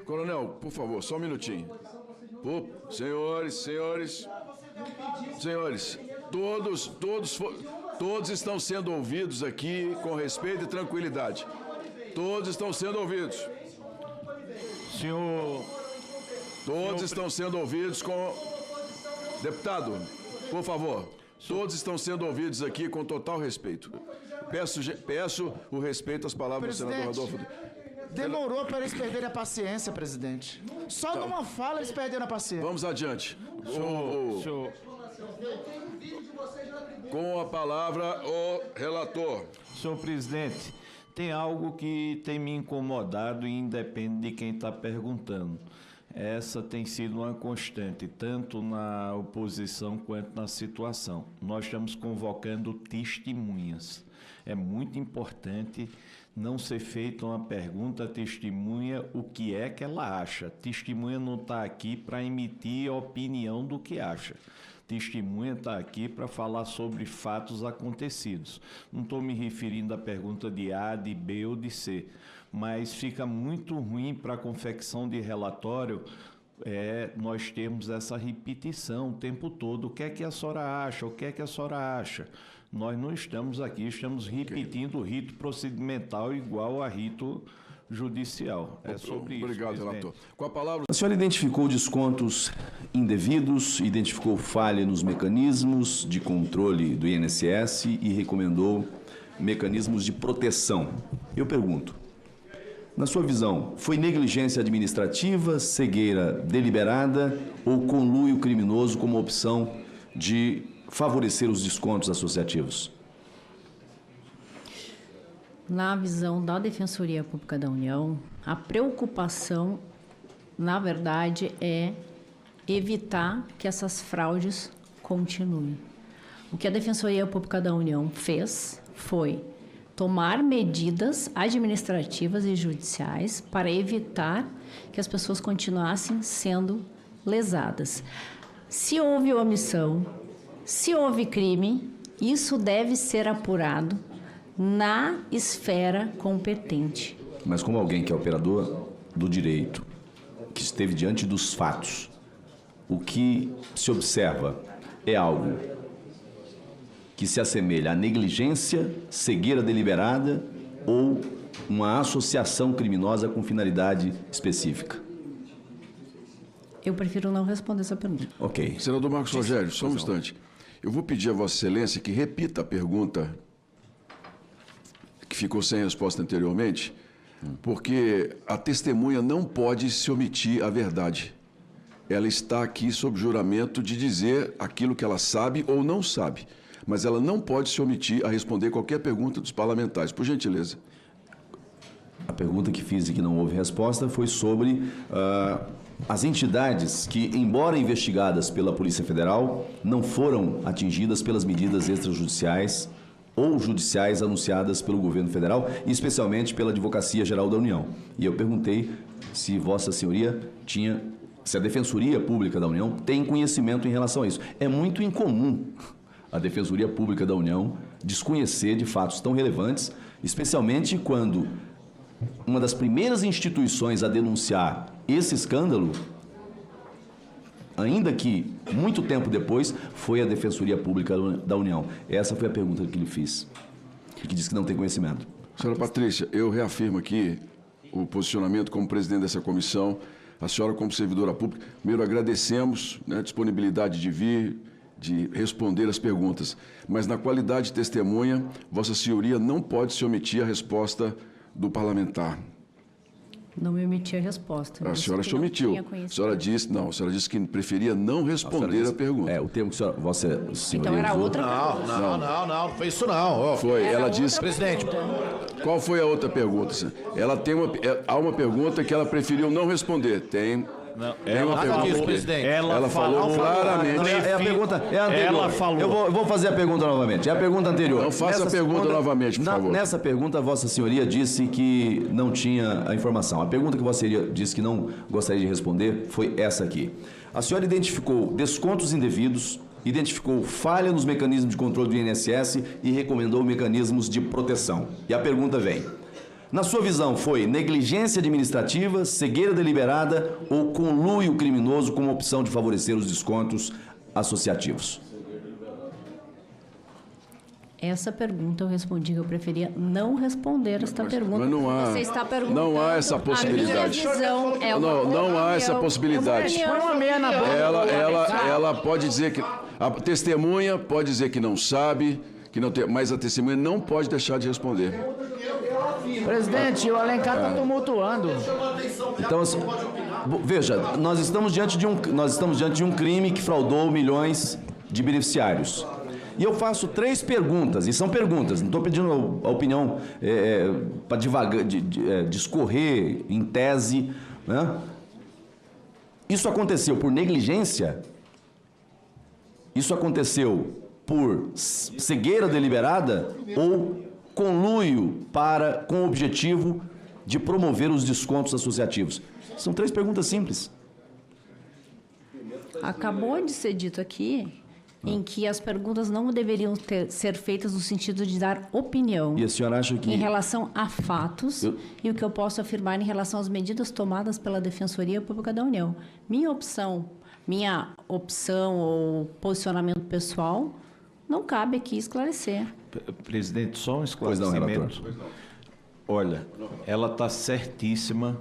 Coronel, por favor, só um minutinho. Senhores, todos estão sendo ouvidos aqui com respeito e tranquilidade. Todos estão sendo ouvidos. Todos estão sendo ouvidos com... Deputado, por favor, todos estão sendo ouvidos aqui com total respeito. Peço o respeito às palavras do senador Rodolfo. Demorou para eles perderem a paciência, presidente. Só numa fala eles perderam a paciência. Vamos adiante. Com a palavra, o relator. Senhor presidente, tem algo que tem me incomodado e independe de quem está perguntando. Essa tem sido uma constante, tanto na oposição quanto na situação. Nós estamos convocando testemunhas. É muito importante não ser feita uma pergunta à testemunha o que é que ela acha. Testemunha não está aqui para emitir a opinião do que acha. Testemunha está aqui para falar sobre fatos acontecidos. Não estou me referindo à pergunta de A, de B ou de C, mas fica muito ruim para a confecção de relatório nós temos essa repetição o tempo todo. O que é que a senhora acha? O que é que a senhora acha? Nós não estamos aqui, estamos repetindo o rito procedimental igual a rito judicial. É sobre isso. Obrigado, relator. Com a palavra... A senhora identificou descontos indevidos, identificou falha nos mecanismos de controle do INSS e recomendou mecanismos de proteção. Eu pergunto, na sua visão, foi negligência administrativa, cegueira deliberada ou conluio criminoso como opção de favorecer os descontos associativos? Na visão da Defensoria Pública da União, a preocupação, na verdade, é evitar que essas fraudes continuem. O que a Defensoria Pública da União fez foi tomar medidas administrativas e judiciais para evitar que as pessoas continuassem sendo lesadas. Se houve omissão, se houve crime, isso deve ser apurado na esfera competente. Mas como alguém que é operador do direito, que esteve diante dos fatos, o que se observa é algo que se assemelha à negligência, cegueira deliberada ou uma associação criminosa com finalidade específica? Eu prefiro não responder essa pergunta. Ok. Senador Marcos Rogério, só um instante. Eu vou pedir a Vossa Excelência que repita a pergunta que ficou sem resposta anteriormente, porque a testemunha não pode se omitir a verdade. Ela está aqui sob juramento de dizer aquilo que ela sabe ou não sabe, mas ela não pode se omitir a responder qualquer pergunta dos parlamentares. Por gentileza. A pergunta que fiz e que não houve resposta foi sobre as entidades que, embora investigadas pela Polícia Federal, não foram atingidas pelas medidas extrajudiciais ou judiciais anunciadas pelo governo federal, e especialmente pela Advocacia Geral da União. E eu perguntei se Vossa Senhoria se a Defensoria Pública da União tem conhecimento em relação a isso. É muito incomum a Defensoria Pública da União desconhecer de fatos tão relevantes, especialmente quando uma das primeiras instituições a denunciar esse escândalo, ainda que muito tempo depois, foi a Defensoria Pública da União. Essa foi a pergunta que lhe fiz, e que disse que não tem conhecimento. Senhora Patrícia, eu reafirmo aqui o posicionamento como presidente dessa comissão, a senhora como servidora pública. Primeiro, agradecemos a disponibilidade de vir, de responder as perguntas, mas na qualidade de testemunha, Vossa Senhoria não pode se omitir a resposta do parlamentar. Não me omiti a resposta. A senhora se omitiu. A senhora disse que preferia não responder a pergunta. O termo que Vossa Senhoria então era usou. outra pergunta. Não foi isso não. Foi, ela disse... Presidente. Qual foi a outra pergunta? Há uma pergunta que ela preferiu não responder. Não, uma pergunta. Presidente. Ela falou claramente. A pergunta é anterior. Ela falou. Eu vou fazer a pergunta novamente. É a pergunta anterior. Então faça a pergunta novamente, por favor. Nessa pergunta, Vossa Senhoria disse que não tinha a informação. A pergunta que Vossa Senhoria disse que não gostaria de responder foi essa aqui. A senhora identificou descontos indevidos, identificou falha nos mecanismos de controle do INSS e recomendou mecanismos de proteção. E a pergunta vem: Na sua visão, foi negligência administrativa, cegueira deliberada ou conluio criminoso como opção de favorecer os descontos associativos? Essa pergunta eu respondi que eu preferia não responder esta pergunta. Mas não há, Você está perguntando. não há essa possibilidade. A minha visão é uma Não há essa possibilidade. Põe uma meia na boca. Ela pode dizer que... A testemunha pode dizer que não sabe, que não tem, mas a testemunha não pode deixar de responder. Presidente, o Alencar está tumultuando. Então, assim, veja, nós estamos diante de um crime que fraudou milhões de beneficiários. E eu faço 3 perguntas, e são perguntas, não estou pedindo a opinião para discorrer em tese, né? Isso aconteceu por negligência? Isso aconteceu por cegueira deliberada ou conluio com o objetivo de promover os descontos associativos? São 3 perguntas simples. Acabou de ser dito aqui em que as perguntas não deveriam ser feitas no sentido de dar opinião E a senhora acha que... em relação a fatos e o que eu posso afirmar em relação às medidas tomadas pela Defensoria Pública da União. Minha opção ou posicionamento pessoal não cabe aqui esclarecer. Presidente, só um Pois não, esclarecimento. Olha, ela está certíssima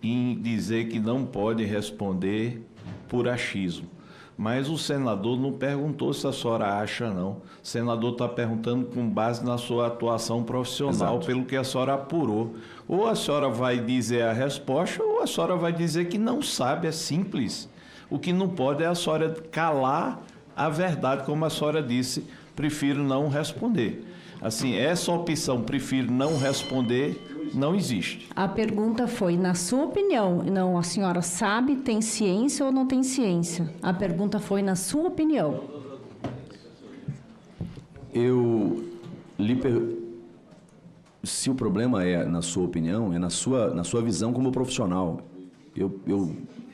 em dizer que não pode responder por achismo. Mas o senador não perguntou se a senhora acha, não. O senador está perguntando com base na sua atuação profissional, Exato. pelo que a senhora apurou. Ou a senhora vai dizer a resposta, ou a senhora vai dizer que não sabe, é simples. O que não pode é a senhora calar a verdade, como a senhora disse, prefiro não responder. Assim, essa opção, prefiro não responder, não existe. A pergunta foi, na sua opinião, não, a senhora sabe, tem ciência ou não tem ciência? A pergunta foi, na sua opinião. Se o problema é, na sua opinião, é na sua visão como profissional.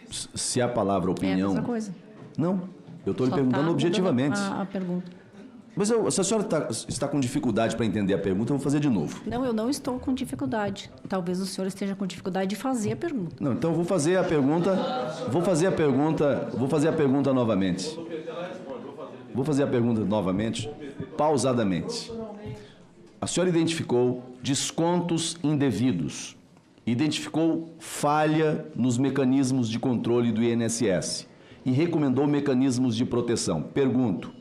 Se a palavra É a opinião... mesma coisa. Não, eu estou lhe Só perguntando tá objetivamente. mudando a pergunta. Mas se a senhora está com dificuldade para entender a pergunta, eu vou fazer de novo. Não, eu não estou com dificuldade. Talvez o senhor esteja com dificuldade de fazer a pergunta. Não, então eu vou fazer a pergunta novamente. Vou fazer a pergunta novamente, pausadamente. A senhora identificou descontos indevidos, identificou falha nos mecanismos de controle do INSS e recomendou mecanismos de proteção. Pergunto,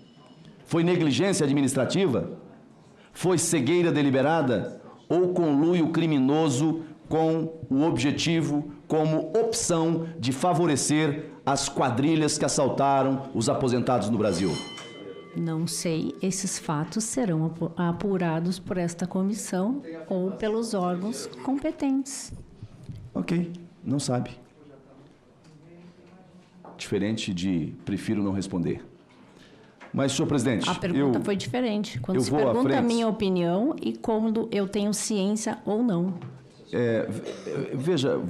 foi negligência administrativa? Foi cegueira deliberada? Ou conluio criminoso com o objetivo, como opção de favorecer as quadrilhas que assaltaram os aposentados no Brasil? Não sei, esses fatos serão apurados por esta comissão ou pelos órgãos competentes. Ok, não sabe. Diferente de prefiro não responder. Mas, senhor presidente, A pergunta foi diferente. Quando eu se vou à pergunta a frente. minha opinião e quando eu tenho ciência ou não. Veja,